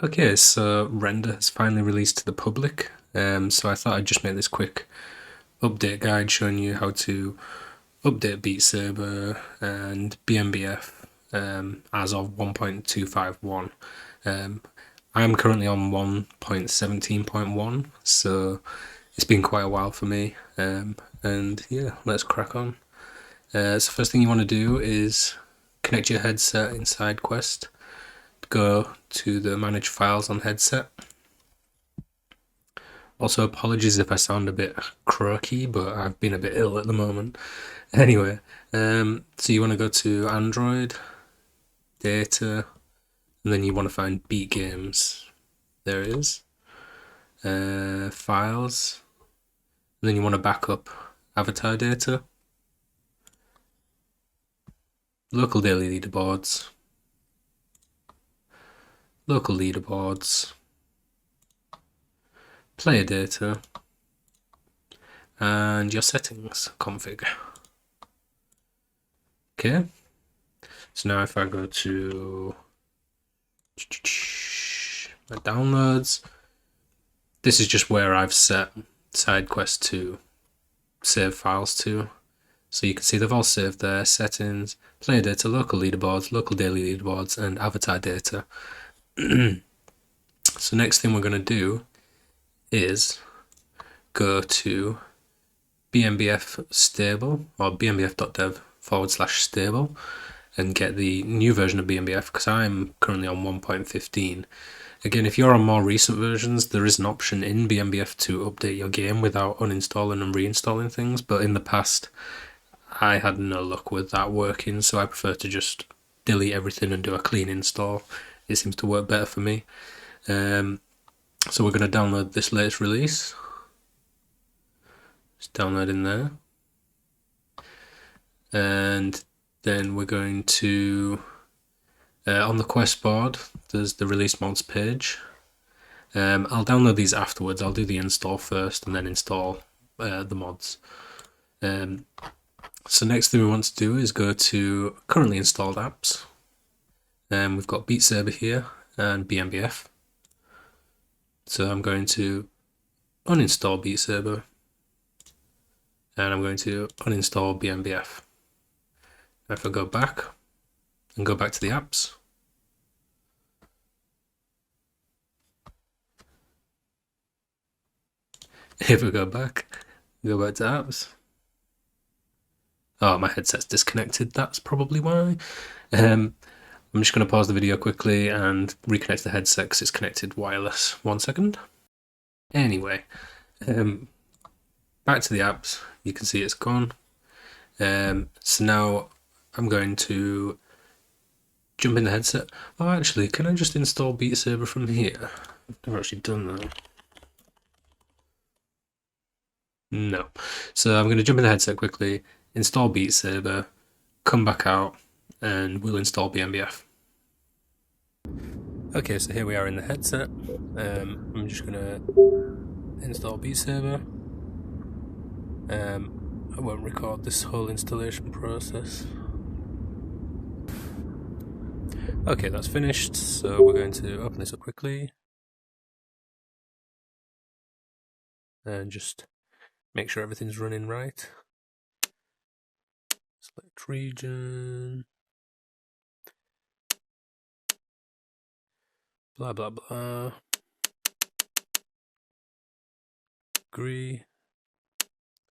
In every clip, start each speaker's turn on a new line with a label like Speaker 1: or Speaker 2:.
Speaker 1: Okay, so Render has finally released to the public, so I thought I'd just make this quick update guide showing you how to update BeatSaber and BMBF as of 1.251. I'm currently on 1.17.1, so it's been quite a while for me, and yeah, let's crack on. So first thing you want to do is connect your headset inside Quest. Go to the manage files on headset. Also, apologies if I sound a bit croaky, but I've been a bit ill at the moment. Anyway, so you want to go to Android, Data, and then you want to find Beat Games. There it is. Files, and then you want to back up avatar data, local daily leaderboards, local leaderboards, player data, and your settings config. Okay, so now if I go to my downloads, this is just where I've set SideQuest to save files to. So you can see they've all saved there: settings, player data, local leaderboards, local daily leaderboards, and avatar data. So next thing we're going to do is go to BMBF stable, or bmbf.dev/stable, and get the new version of BMBF, because I'm currently on 1.15. Again, if you're on more recent versions, there is an option in BMBF to update your game without uninstalling and reinstalling things, but in the past I had no luck with that working, so I prefer to just delete everything and do a clean install. It seems to work better for me. So we're going to download this latest release. Just download in there. And then we're going to, on the quest board, there's the release mods page. I'll download these afterwards. I'll do the install first and then install the mods. So next thing we want to do is go to currently installed apps. We've got BeatSaber here and BMBF. So I'm going to uninstall BeatSaber and I'm going to uninstall BMBF. If I go back and go back to the apps, if we go back to apps, oh, my headset's disconnected, that's probably why. I'm just going to pause the video quickly and reconnect the headset because it's connected wireless. 1 second. Anyway, back to the apps. You can see it's gone. So now I'm going to jump in the headset. Oh, actually, can I just install BeatSaber from here? I've never actually done that. No. So I'm going to jump in the headset quickly, install BeatSaber, come back out, and we'll install BMBF. Okay, so here we are in the headset. I'm just going to install BeatSaber. I won't record this whole installation process. Okay, that's finished, so we're going to open this up quickly and just make sure everything's running right. Select region, blah blah blah, agree,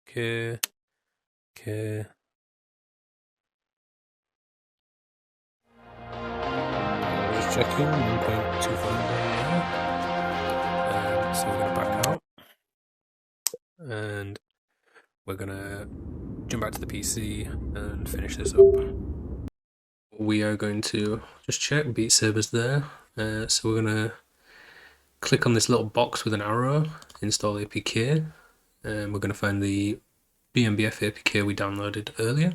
Speaker 1: okay, okay. Just checking, 1.25. So we're going to back out and we're going to jump back to the PC and finish this up. We are going to just check BeatSaber's there. So we're going to click on this little box with an arrow, install APK, and we're going to find the BMBF APK we downloaded earlier.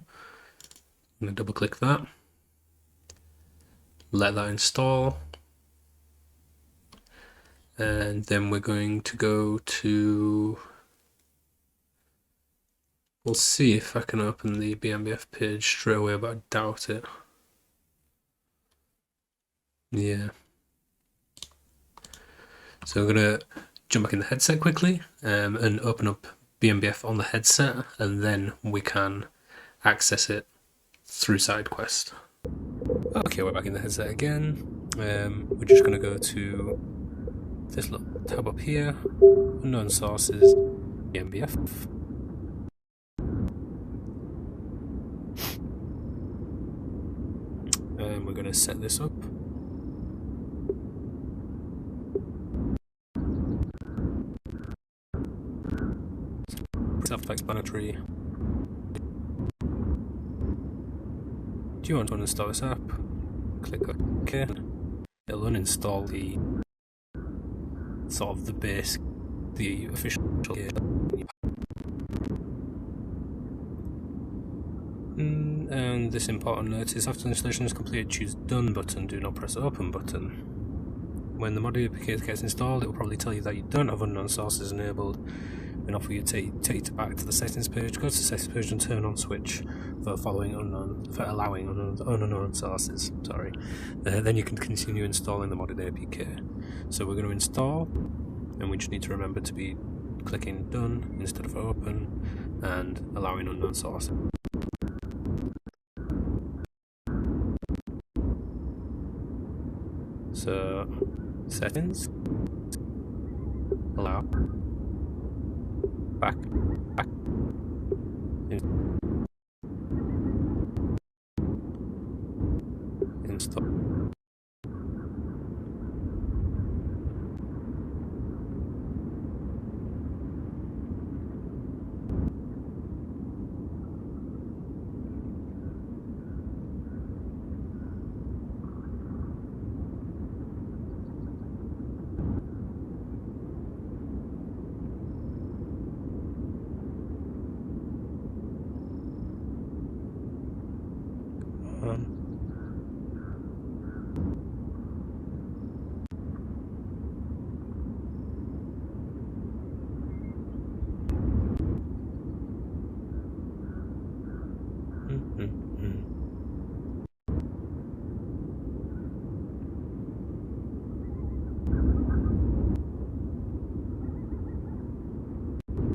Speaker 1: I'm going to double click that, let that install, and then we're going to go to, we'll see if I can open the BMBF page straight away, but I doubt it. Yeah. So I'm going to jump back in the headset quickly and open up BMBF on the headset, and then we can access it through SideQuest. Okay, we're back in the headset again. We're just going to go to this little tab up here, unknown sources, BMBF. And we're going to set this up. Self-explanatory. Do you want to uninstall this app? Click OK. It'll uninstall the sort of the base, the official game. And this important note is after installation is completed, choose Done button, do not press Open button. When the modifier gets installed, it will probably tell you that you don't have unknown sources enabled, and offer you to take you back to the settings page. Go to the settings page and turn on switch for allowing unknown sources. Sorry. Then you can continue installing the modded APK. So we're going to install, and we just need to remember to be clicking Done instead of Open and allowing unknown sources. So settings, allow, back, install.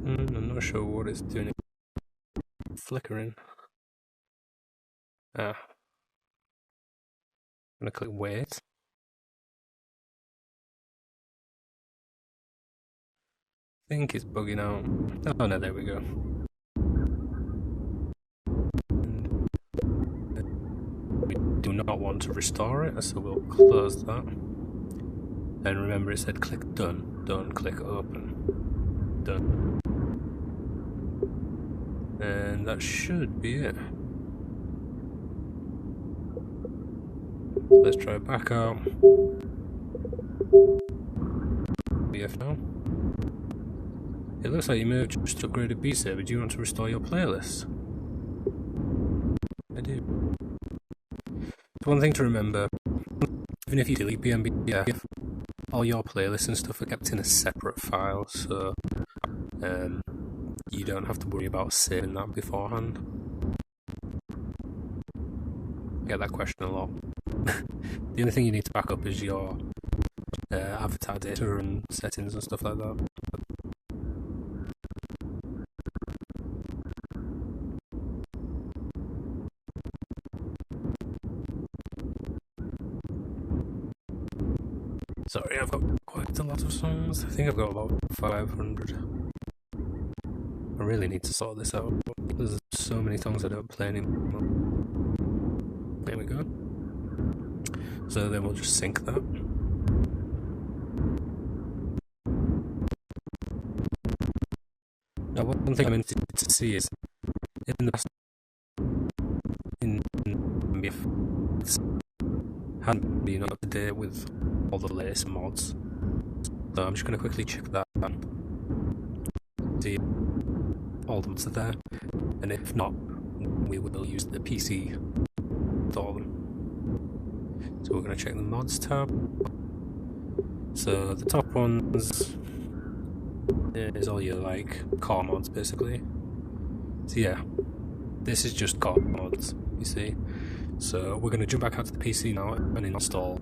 Speaker 1: I'm not sure what it's doing. Flickering. I'm gonna click wait. I think it's bugging out. Oh no, there we go. And we do not want to restore it, so we'll close that. And remember, it said click Done. Don't click Open. Done. And that should be it. Let's try back out. BF now. It looks like you may have just upgraded BeatSaber. Do you want to restore your playlist? I do. One thing to remember, even if you delete BMBF, all your playlists and stuff are kept in a separate file, so you don't have to worry about saving that beforehand. I get that question a lot. The only thing you need to back up is your avatar data and settings and stuff like that. Sorry, I've got quite a lot of songs. I think I've got about 500. I really need to sort this out. There's so many songs I don't play anymore. There we go. So then we'll just sync that. Now one thing I'm interested to see is in the past in BMBF hadn't been up to date with all the latest mods. So I'm just going to quickly check that and see if all the mods are there, and if not, we will use the PC to all them. So we're going to check the mods tab. So the top ones is all your like core mods basically. So yeah, this is just core mods, you see. So we're going to jump back out to the PC now and install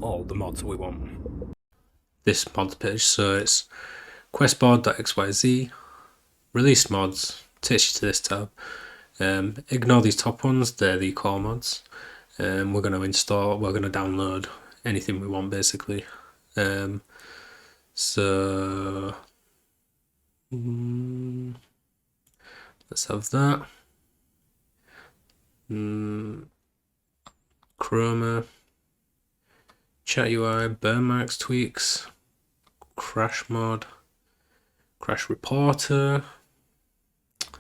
Speaker 1: all the mods we want. this mods page. So it's questboard.xyz, release mods, takes you to this tab. Ignore these top ones, they're the core mods. We're going to download anything we want basically. So let's have that. Chroma, chat UI, burn marks tweaks, crash mod, crash reporter.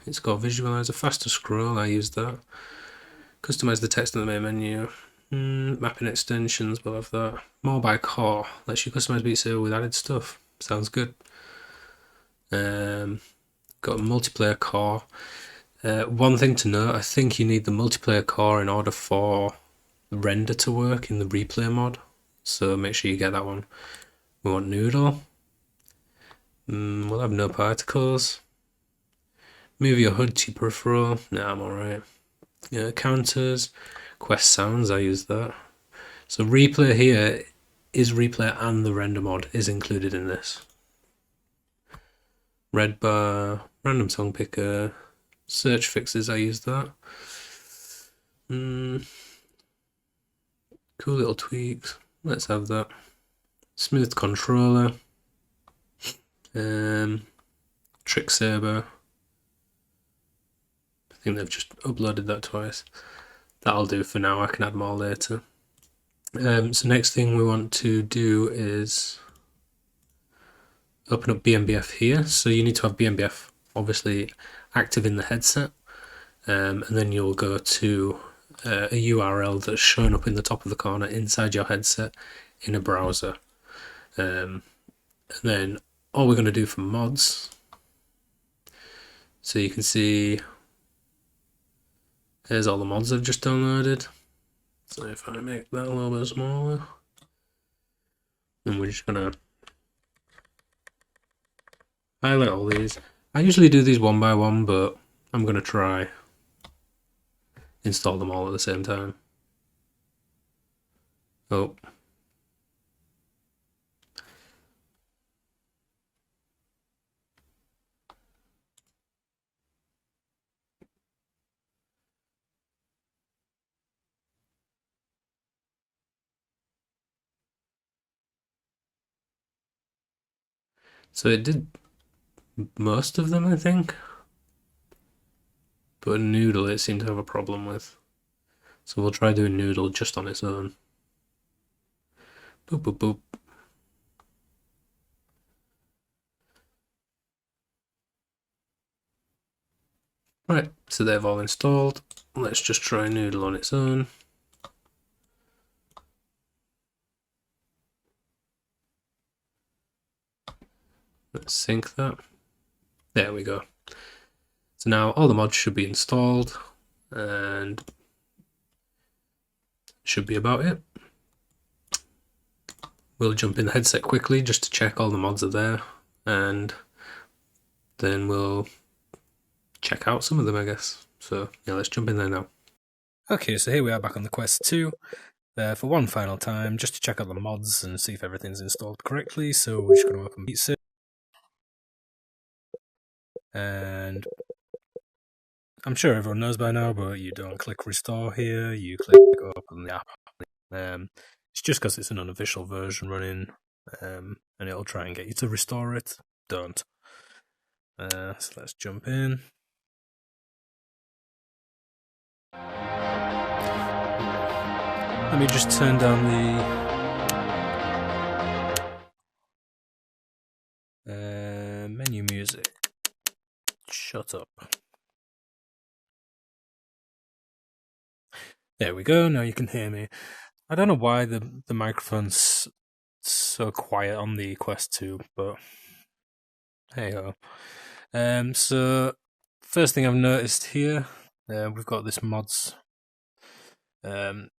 Speaker 1: It's got visualizer, faster scroll, I use that. Customize the text in the main menu. Mapping extensions, we'll have that. More by core, lets you customize BeatSaber with added stuff. Sounds good. Got a multiplayer core. One thing to note, I think you need the multiplayer core in order for the render to work in the replay mod. So make sure you get that one. We want noodle. We'll have no particles. Move your HUD to peripheral. Nah, I'm alright. Counters, quest sounds, I use that. So replay here is replay and the render mod is included in this. Red bar, random song picker, search fixes, I use that. Cool little tweaks. Let's have that. Smooth controller. Trick Saber. I think they've just uploaded that twice. That'll do for now. I can add more later. So next thing we want to do is open up BMBF here. So you need to have BMBF obviously active in the headset, and then you'll go to a URL that's shown up in the top of the corner inside your headset in a browser. And then all we're going to do for mods, so you can see here's all the mods I've just downloaded. So if I make that a little bit smaller, then we're just gonna highlight all these. I usually do these one by one, but I'm gonna try install them all at the same time. Oh. So it did most of them, I think. But Noodle it seemed to have a problem with. So we'll try doing Noodle just on its own. Boop, boop, boop. Right, so they've all installed. Let's just try Noodle on its own. Let's sync that. There we go. So now all the mods should be installed, and should be about it. We'll jump in the headset quickly just to check all the mods are there, and then we'll check out some of them, I guess. So yeah, let's jump in there now. Okay, so here we are back on the Quest 2 for one final time, just to check out the mods and see if everything's installed correctly. So we're just going to open BeatSaber, and I'm sure everyone knows by now, but you don't click restore here, you click open the app. It's just because it's an unofficial version running, and it'll try and get you to restore it. Don't. So let's jump in. Let me just turn down the menu music. Shut up. There we go, now you can hear me. I don't know why the microphone's so quiet on the Quest 2, but hey ho. So first thing I've noticed here, we've got this mods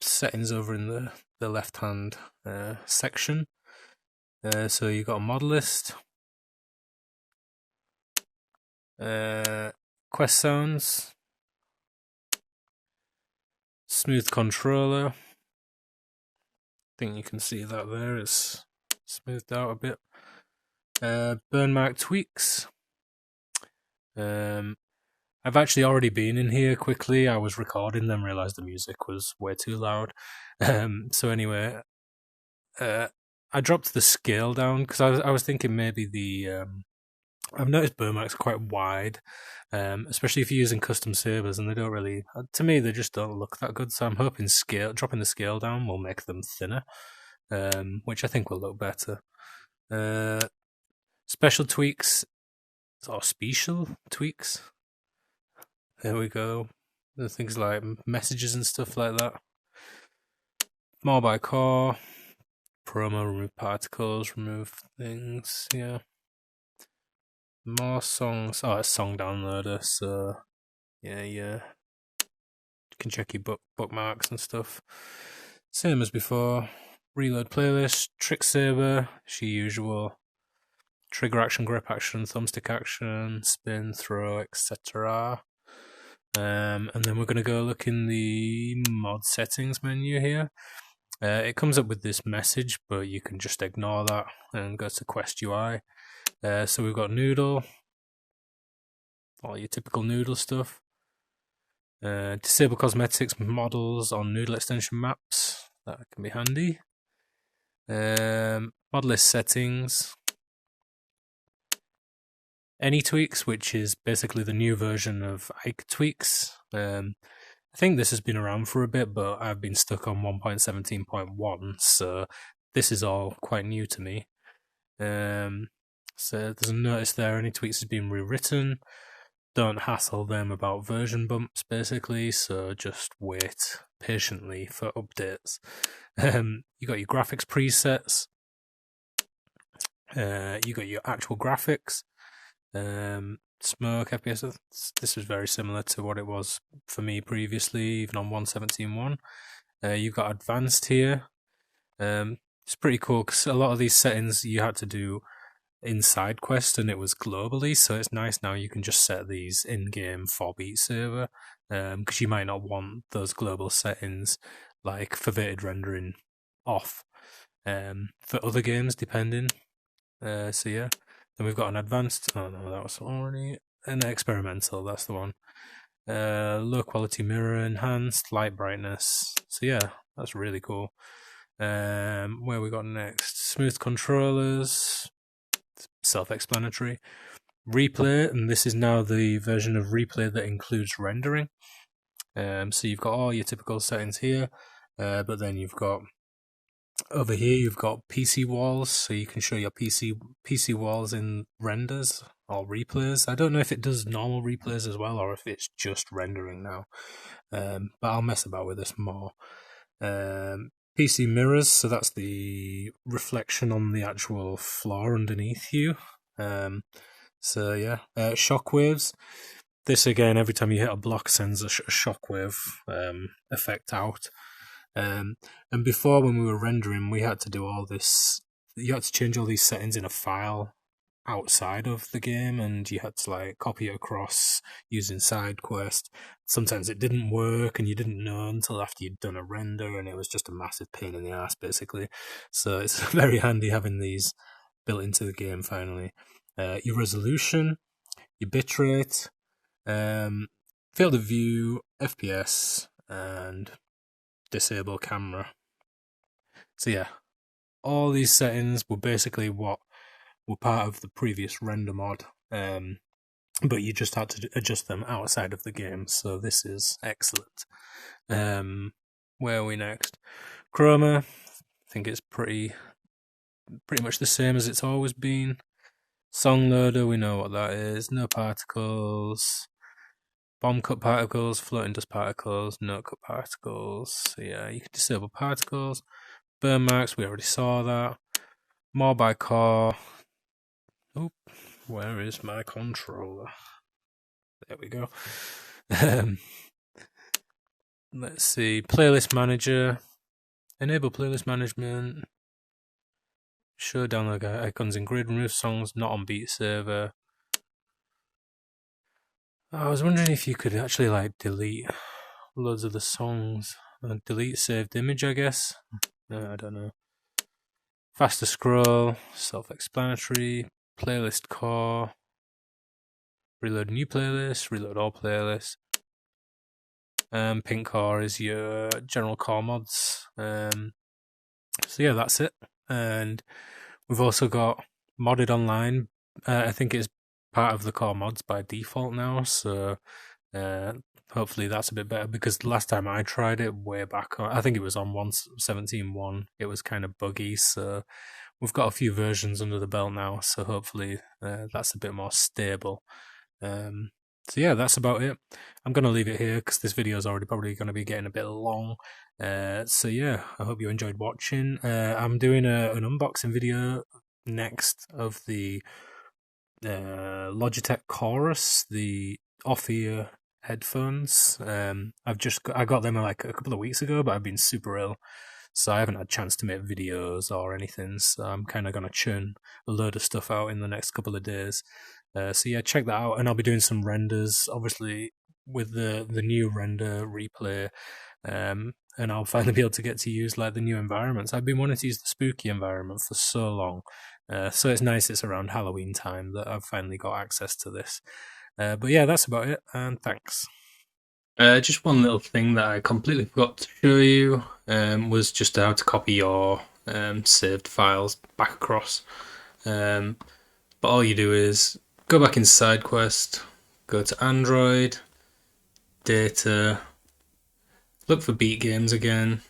Speaker 1: settings over in the left hand section. So you've got a mod list, quest sounds, smooth controller. I think you can see that there. It's smoothed out a bit. Burn mark tweaks. I've actually already been in here quickly. I was recording them, realised the music was way too loud. So anyway, I dropped the scale down because I was thinking maybe the I've noticed burn marks are quite wide, especially if you're using custom sabers, and they don't really, to me, they just don't look that good. So I'm hoping dropping the scale down will make them thinner, which I think will look better. Special tweaks, or special tweaks. There we go. The things like messages and stuff like that. More by core. Promo, remove particles, remove things, yeah. More songs. Oh, it's song downloader, so yeah. You can check your bookmarks and stuff. Same as before. Reload playlist, trick saber, as usual. Trigger action, grip action, thumbstick action, spin, throw, etc. And then we're going to go look in the mod settings menu here. It comes up with this message, but you can just ignore that and go to Quest UI. So we've got Noodle, all your typical Noodle stuff. Disable cosmetics models on Noodle extension maps. That can be handy. Mod list settings. Any tweaks, which is basically the new version of Ike tweaks. I think this has been around for a bit, but I've been stuck on 1.17.1, so this is all quite new to me. So there's a notice there, any tweaks has been rewritten. Don't hassle them about version bumps, basically, so just wait patiently for updates. You got your graphics presets. You got your actual graphics. Smoke, FPS, this was very similar to what it was for me previously, even on 1.17.1. You've got advanced here. It's pretty cool because a lot of these settings you had to do inside Quest and it was globally, so it's nice now you can just set these in-game for BeatSaber, because you might not want those global settings like foveated rendering off for other games depending. So yeah. Then we've got an advanced, oh no, that was already an experimental, that's the one. Low quality mirror enhanced, light brightness. So yeah, that's really cool. Where we got next? Smooth controllers, self-explanatory. Replay, and this is now the version of replay that includes rendering. So you've got all your typical settings here, but then you've got over here you've got PC walls, so you can show your PC walls in renders or replays. I don't know if it does normal replays as well or if it's just rendering now, but I'll mess about with this more. PC mirrors, so that's the reflection on the actual floor underneath you. So yeah, shockwaves. This again, every time you hit a block, sends a shockwave effect out. And before, when we were rendering, we had to do all this. You had to change all these settings in a file outside of the game, and you had to like copy it across using side quest. Sometimes it didn't work, and you didn't know until after you'd done a render, and it was just a massive pain in the ass, basically. So it's very handy having these built into the game finally. Your resolution, your bitrate, field of view, FPS, and disable camera. So yeah, all these settings were basically what were part of the previous render mod, but you just had to adjust them outside of the game, so this is excellent. Where are we next? Chroma, I think it's pretty much the same as it's always been. Song loader, we know what that is. No particles. Bomb cut particles, floating dust particles, no cut particles. So yeah, you can disable particles. Burn marks, we already saw that. More by core. Oop, where is my controller? There we go. Let's see. Playlist manager. Enable playlist management. Show download icons in grid. Remove songs not on BeatSaber. I was wondering if you could actually like delete loads of the songs. Delete saved image, I guess. I don't know. faster scroll, self-explanatory, playlist core, reload new playlist, reload all playlists. Pink core is your general core mods. So yeah, that's it. And we've also got modded online. I think it's part of the core mods by default now. So hopefully that's a bit better, because the last time I tried it way back, I think it was on 1.17.1. It was kind of buggy. So we've got a few versions under the belt now. So hopefully that's a bit more stable. So yeah, that's about it. I'm going to leave it here because this video is already probably going to be getting a bit long. So yeah, I hope you enjoyed watching. I'm doing an unboxing video next of the Logitech Chorus, the off-ear headphones. I got them like a couple of weeks ago, but I've been super ill, so I haven't had a chance to make videos or anything. So I'm kind of gonna churn a load of stuff out in the next couple of days. So yeah, check that out, and I'll be doing some renders, obviously with the new render replay, and I'll finally be able to get to use like the new environments. I've been wanting to use the spooky environment for so long, so it's nice it's around Halloween time that I've finally got access to this. But yeah, that's about it, and thanks. Just one little thing that I completely forgot to show you was just how to copy your saved files back across. But all you do is go back in SideQuest, go to Android, Data, look for Beat Games again.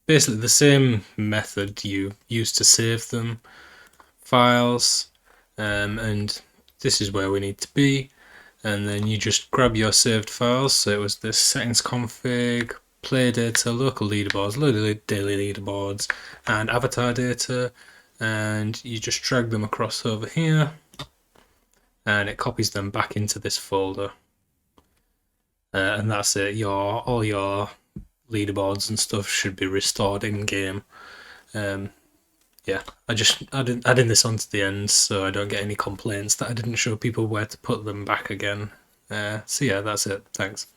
Speaker 1: Basically the same method you used to save them, files, and this is where we need to be. And then you just grab your saved files. So it was this settings config, play data, local leaderboards, daily leaderboards, and avatar data. And you just drag them across over here, and it copies them back into this folder. And that's it. All your leaderboards and stuff should be restored in game. Yeah, I just added this onto the end so I don't get any complaints that I didn't show people where to put them back again. So yeah, that's it. Thanks.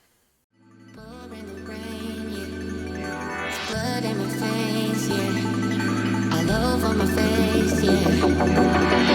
Speaker 2: Blood in my face, yeah. All over my face, yeah.